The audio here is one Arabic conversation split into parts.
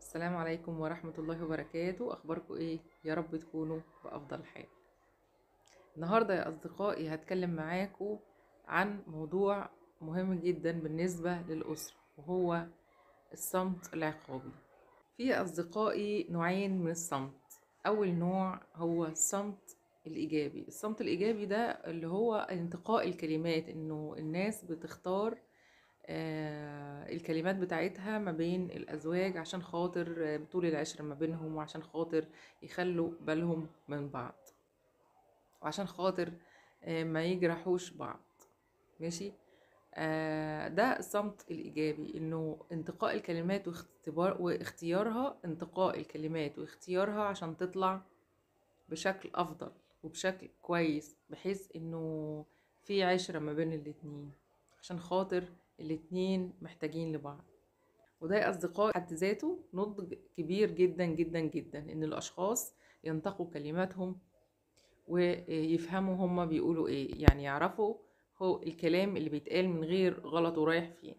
السلام عليكم ورحمة الله وبركاته. أخباركم إيه؟ يا رب تكونوا بأفضل حال. النهاردة يا أصدقائي هتكلم معاكم عن موضوع مهم جدا بالنسبة للأسرة، وهو الصمت العقابي. في أصدقائي نوعين من الصمت. أول نوع هو الصمت الإيجابي. الصمت الإيجابي ده اللي هو انتقاء الكلمات، إنه الناس بتختار الكلمات بتاعتها ما بين الأزواج عشان خاطر طول العشرة ما بينهم، وعشان خاطر يخلوا بالهم من بعض، وعشان خاطر ما يجرحوش بعض. ماشي. ده الصمت الإيجابي، إنه انتقاء الكلمات واختيارها، انتقاء الكلمات واختيارها عشان تطلع بشكل أفضل وبشكل كويس، بحيث إنه في عشرة ما بين الاتنين، عشان خاطر الاتنين محتاجين لبعض. وده يا أصدقاء حد ذاته نضج كبير جدا جدا جدا، إن الأشخاص ينتقوا كلماتهم ويفهموا هما بيقولوا إيه، يعني يعرفوا هو الكلام اللي بيتقال من غير غلط ورايح فين،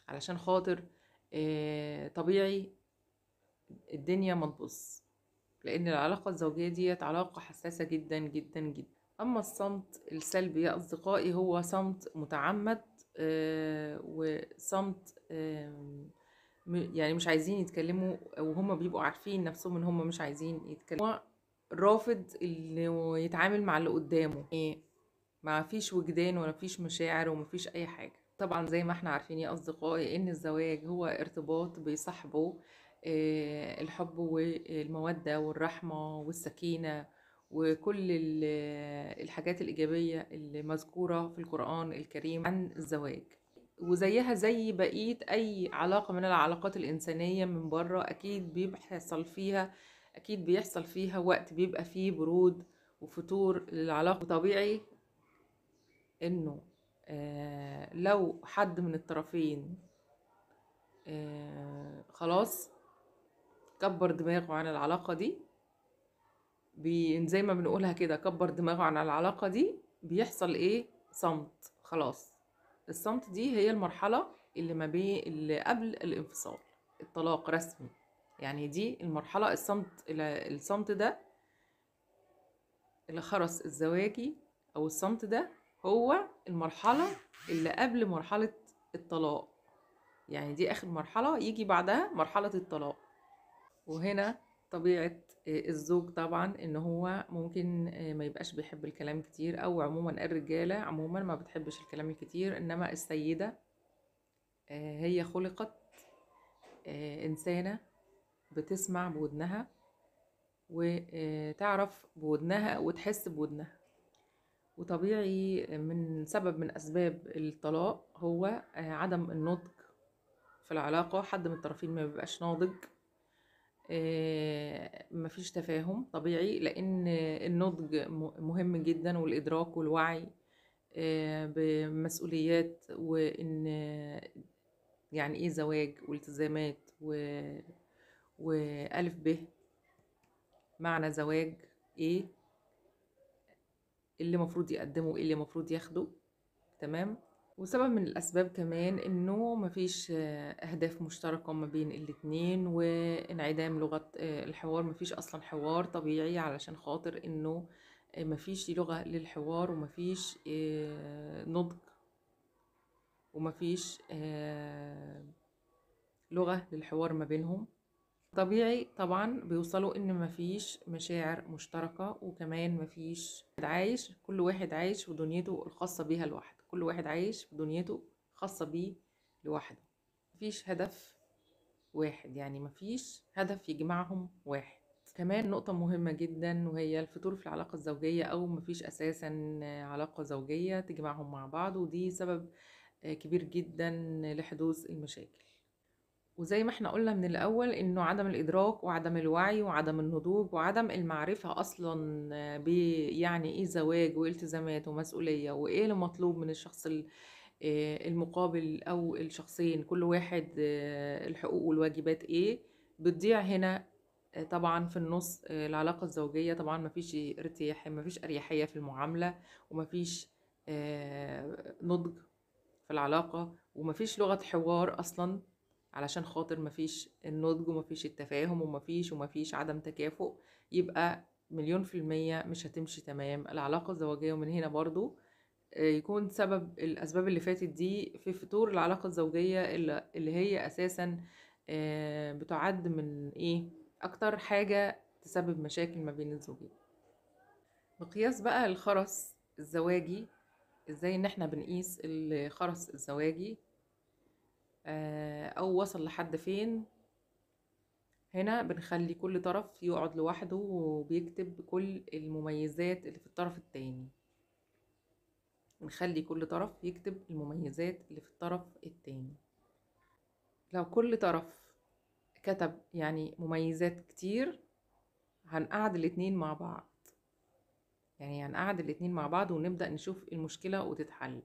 علشان خاطر طبيعي الدنيا ما تبص، لأن العلاقة الزوجية ديت علاقة حساسة جدا جدا جدا. أما الصمت السلبي يا أصدقائي هو صمت متعمد، وصمت يعني مش عايزين يتكلموا، او هم بيبقوا عارفين نفسهم ان هم مش عايزين يتكلموا. هو رافض انه يتعامل مع اللي قدامه، ايه، ما فيش وجدان ولا فيش مشاعر وما فيش اي حاجة. طبعا زي ما احنا عارفين يا اصدقائي ان الزواج هو ارتباط بيصاحبه الحب والمودة والرحمة والسكينة، وكل الحاجات الإيجابية اللي مذكورة في القرآن الكريم عن الزواج. وزيها زي بقية أي علاقة من العلاقات الإنسانية من بره، أكيد بيحصل فيها وقت بيبقى فيه برود وفتور للعلاقة. طبيعي إنه لو حد من الطرفين خلاص كبر دماغه عن العلاقة دي، زي ما بنقولها كده، كبر دماغه عن العلاقة دي، بيحصل إيه؟ صمت. خلاص، الصمت دي هي المرحلة اللي ما بين اللي قبل الانفصال، الطلاق رسمي. يعني دي المرحلة، الصمت ده اللي خرس الزواجي، أو الصمت ده هو المرحلة اللي قبل مرحلة الطلاق. يعني دي آخر مرحلة، يجي بعدها مرحلة الطلاق. وهنا طبيعة الزوج طبعا ان هو ممكن ما يبقاش بيحب الكلام كتير، او عموما الرجالة عموما ما بتحبش الكلام الكتير، انما السيدة هي خلقت إنسانة بتسمع بودنها وتعرف بودنها وتحس بودنها. وطبيعي من سبب من أسباب الطلاق هو عدم النضج في العلاقة. حد من الطرفين ما بيبقاش ناضج، مفيش تفاهم طبيعي، لأن النضج مهم جدا، والإدراك والوعي بمسؤوليات، وإن يعني إيه زواج والتزامات وألف ب معنى زواج إيه، اللي مفروض يقدمه إيه اللي مفروض ياخده. تمام. وسبب من الأسباب كمان إنه مفيش أهداف مشتركة ما بين الاتنين، وانعدام لغة الحوار. مفيش أصلا حوار طبيعي، علشان خاطر إنه مفيش لغة للحوار، ومفيش نضج، ومفيش لغة للحوار ما بينهم. طبيعي طبعا بيوصلوا ان مفيش مشاعر مشتركة، وكمان مفيش عايش، كل واحد عايش في دنيته الخاصة بيها لوحده، كل واحد عايش في دنيته خاصة بيه لوحده. مفيش هدف واحد، يعني مفيش هدف يجمعهم واحد. كمان نقطة مهمة جدا، وهي الفتور في العلاقة الزوجية، او مفيش اساسا علاقة زوجية تجمعهم مع بعض، ودي سبب كبير جدا لحدوث المشاكل. وزي ما احنا قلنا من الأول، إنه عدم الإدراك وعدم الوعي وعدم النضوج وعدم المعرفة أصلا يعني إيه زواج والتزامات ومسؤولية، وإيه المطلوب من الشخص المقابل أو الشخصين، كل واحد الحقوق والواجبات إيه، بتضيع هنا. طبعا في النص العلاقة الزوجية طبعا مفيش أريحية في المعاملة، ومفيش نضج في العلاقة، ومفيش لغة حوار أصلا، علشان خاطر مفيش النضج ومفيش التفاهم ومفيش عدم تكافؤ، يبقى 100% مش هتمشي تمام العلاقة الزوجية. ومن هنا برضو يكون سبب الأسباب اللي فاتت دي في فتور العلاقة الزوجية اللي هي أساسا بتعد من أكتر حاجة تسبب مشاكل ما بين الزوجين. مقياس بقى الخرس الزواجي، ازاي ان احنا بنقيس الخرس الزواجي او وصل لحد فين. هنا بنخلي كل طرف يقعد لوحده وبيكتب كل المميزات اللي في الطرف التاني. نخلي كل طرف يكتب المميزات اللي في الطرف التاني. لو كل طرف كتب يعني مميزات كتير، هنقعد الاتنين مع بعض، يعني هنقعد الاتنين مع بعض ونبدأ نشوف المشكلة وتتحل.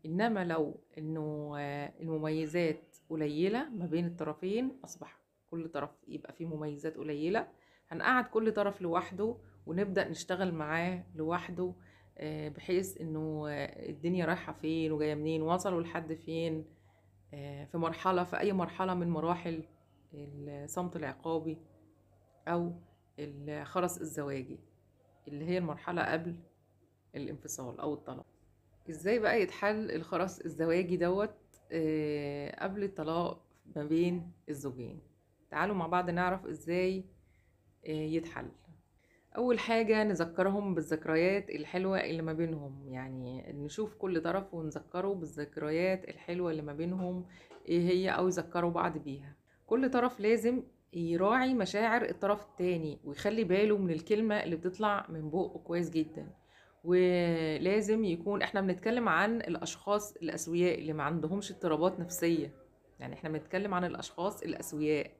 إنما لو إنه المميزات قليلة ما بين الطرفين، أصبح كل طرف يبقى فيه مميزات قليلة، هنقعد كل طرف لوحده ونبدأ نشتغل معاه لوحده، بحيث إنه الدنيا رايحة فين وجاية منين، وصلوا لحد فين في أي مرحلة من مراحل الصمت العقابي أو الخرس الزواجي، اللي هي المرحلة قبل الانفصال أو الطلاق. ازاي بقى يتحل الخرس الزواجي دوت قبل الطلاق ما بين الزوجين؟ تعالوا مع بعض نعرف ازاي يتحل. اول حاجة نذكرهم بالذكريات الحلوة اللي ما بينهم، يعني نشوف كل طرف ونذكره بالذكريات الحلوة اللي ما بينهم ايه هي، او يذكروا بعض بيها. كل طرف لازم يراعي مشاعر الطرف التاني ويخلي باله من الكلمة اللي بتطلع من بقه كويس جدا. ولازم يكون احنا بنتكلم عن الاشخاص الاسوياء اللي ما عندهمش اضطرابات نفسية، يعني احنا بنتكلم عن الاشخاص الاسوياء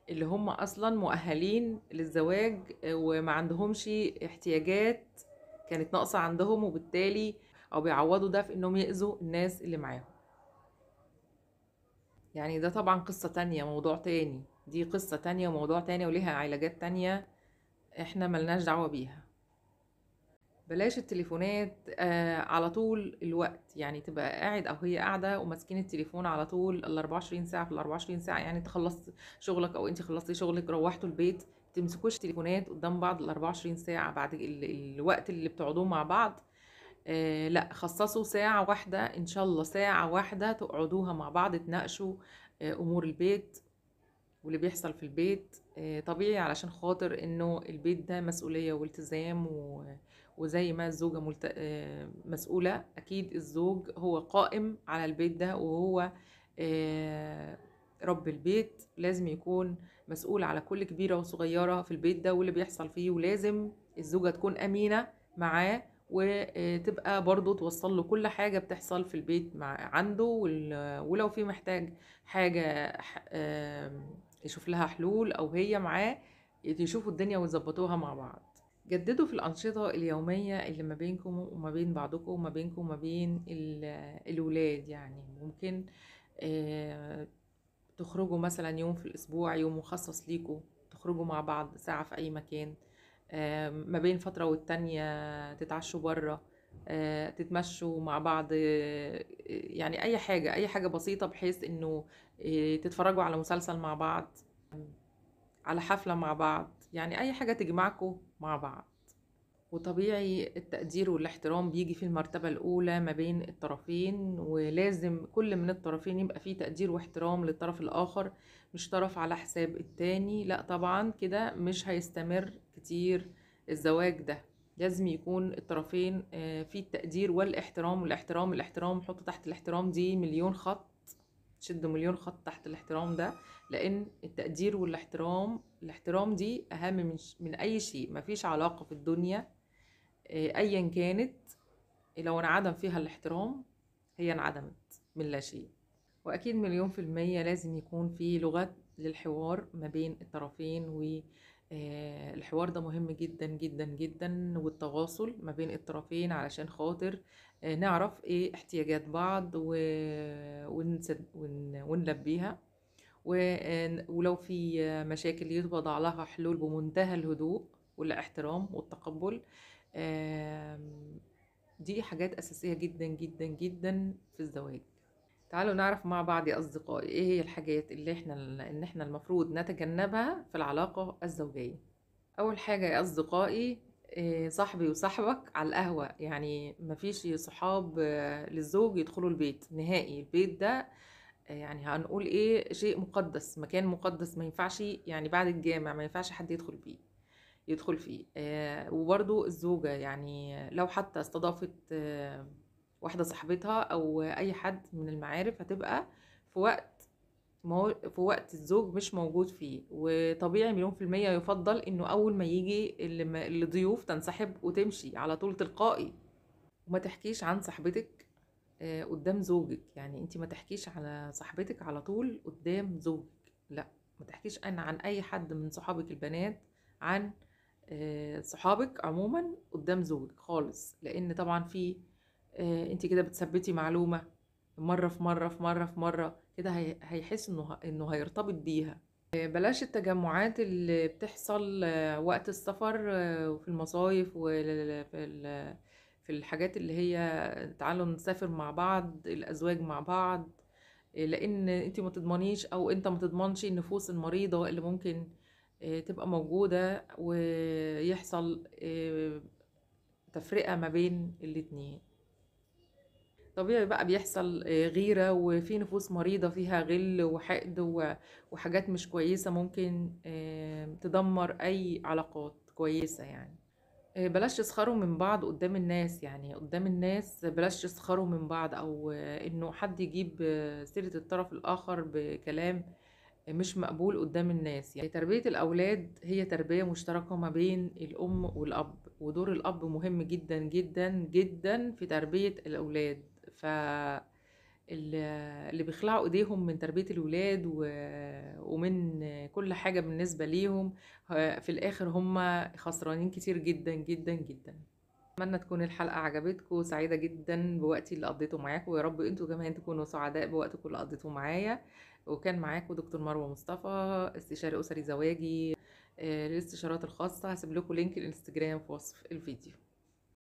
اللي هم اصلا مؤهلين للزواج وما عندهمش احتياجات كانت ناقصة عندهم، وبالتالي او بيعوضوا ده في انهم يأذوا الناس اللي معاهم. يعني ده طبعا قصة تانية، موضوع تاني، دي قصة تانية وموضوع تاني وليها علاجات تانية احنا ملناش دعوة بيها. بلاش التليفونات على طول الوقت، يعني تبقى قاعد او هي قاعده وماسكين التليفون على طول ال 24 ساعه في ال 24 ساعه، يعني انت خلصت شغلك او انت خلصتي شغلك روحتوا البيت، تمسكوش تليفونات قدام بعض ال 24 ساعه بعد الوقت اللي بتقعدوه مع بعض. لا، خصصوا ساعه واحده ان شاء الله، ساعه واحده تقعدوها مع بعض تناقشوا امور البيت واللي بيحصل في البيت. طبيعي علشان خاطر انه البيت ده مسؤولية والتزام وزي ما الزوجة مسؤولة، اكيد الزوج هو قائم على البيت ده، وهو رب البيت، لازم يكون مسؤول على كل كبيرة وصغيرة في البيت ده واللي بيحصل فيه. ولازم الزوجة تكون أمينة معاه وتبقى برضو توصل له كل حاجة بتحصل في البيت عنده، ولو في محتاج حاجة يشوف لها حلول او هي معاه، يشوفوا الدنيا ويظبطوها مع بعض. جددوا في الأنشطة اليومية اللي ما بينكم وما بين بعضكم وما بينكم وما بين الولاد. يعني ممكن تخرجوا مثلا يوم في الأسبوع، يوم مخصص ليكم تخرجوا مع بعض ساعة في أي مكان، ما بين فترة والتانية تتعشوا برا، تتمشوا مع بعض، يعني أي حاجة بسيطة، بحيث إنه تتفرجوا على مسلسل مع بعض، على حفلة مع بعض، يعني أي حاجة تجمعكم مع بعض. وطبيعي التقدير والاحترام بيجي في المرتبة الأولى ما بين الطرفين، ولازم كل من الطرفين يبقى فيه تقدير واحترام للطرف الآخر، مش طرف على حساب التاني، لا طبعا كده مش هيستمر كتير الزواج ده. لازم يكون الطرفين في التقدير والاحترام. الاحترام حط تحت الاحترام دي مليون خط، شد مليون خط تحت الاحترام ده، لان التقدير الاحترام دي اهم من اي شيء. مفيش علاقة في الدنيا ايا كانت لو انعدم فيها الاحترام هي انعدمت من لا شيء. واكيد مليون في المية لازم يكون في لغة للحوار ما بين الطرفين، والحوار ده مهم جدا جدا جدا، والتواصل ما بين الطرفين علشان خاطر نعرف ايه احتياجات بعض ونلبيها، ولو في مشاكل يوضع لها حلول بمنتهى الهدوء والاحترام والتقبل. دي حاجات أساسية جدا جدا جدا في الزواج. تعالوا نعرف مع بعض يا أصدقائي إيه هي الحاجات اللي إحنا المفروض نتجنبها في العلاقة الزوجية. أول حاجة يا أصدقائي، صاحبي وصاحبك على القهوة، يعني مفيش صحاب للزوج يدخلوا البيت نهائي. البيت ده يعني هنقول إيه، شيء مقدس، مكان مقدس، ما ينفعش يعني بعد الجامع ما ينفعش حد يدخل فيه. وبرضو الزوجة يعني لو حتى استضافت واحدة صاحبتها أو أي حد من المعارف، هتبقى في وقت في وقت الزوج مش موجود فيه. وطبيعي مليون في المية يفضل إنه أول ما يجي اللي ضيوف تنسحب وتمشي على طول تلقائي. وما تحكيش عن صاحبتك قدام زوجك، يعني انت ما تحكيش على صاحبتك على طول قدام زوجك، لا. ما تحكيش عن اي حد من صحابك البنات عن صحابك عموما قدام زوجك خالص، لان طبعا في انت كده بتثبتي معلومة مرة في مرة في مرة في مرة كده، هيحس انه هيرتبط بيها. بلاش التجمعات اللي بتحصل وقت السفر وفي المصايف في الحاجات اللي هي تعالوا نسافر مع بعض الأزواج مع بعض، لأن انت ما تضمنيش أو انت ما تضمنش النفوس المريضة اللي ممكن تبقى موجودة ويحصل تفرقة ما بين الاتنين. طبيعي بقى بيحصل غيرة، وفي نفوس مريضة فيها غل وحقد وحاجات مش كويسة ممكن تدمر أي علاقات كويسة يعني. بلاش تسخروا من بعض قدام الناس، يعني قدام الناس بلاش تسخروا من بعض، أو إنه حد يجيب سيرة الطرف الآخر بكلام مش مقبول قدام الناس. يعني تربية الأولاد هي تربية مشتركة ما بين الأم والأب، ودور الأب مهم جدا جدا جدا في تربية الأولاد. ف اللي بيخلعوا ايديهم من تربية الولاد ومن كل حاجة بالنسبة ليهم، في الآخر هم خسرانين كتير جدا جدا جدا. أتمنى تكون الحلقة عجبتكم، سعيدة جدا بوقتي اللي قضيته معاكم، ويا رب انتوا كمان تكونوا سعداء بوقتكم اللي قضيتوه معايا. وكان معاكم دكتور مروة مصطفى، استشاري أسري زواجي. للاستشارات الخاصة هسيب لكم لينك الانستجرام في وصف الفيديو.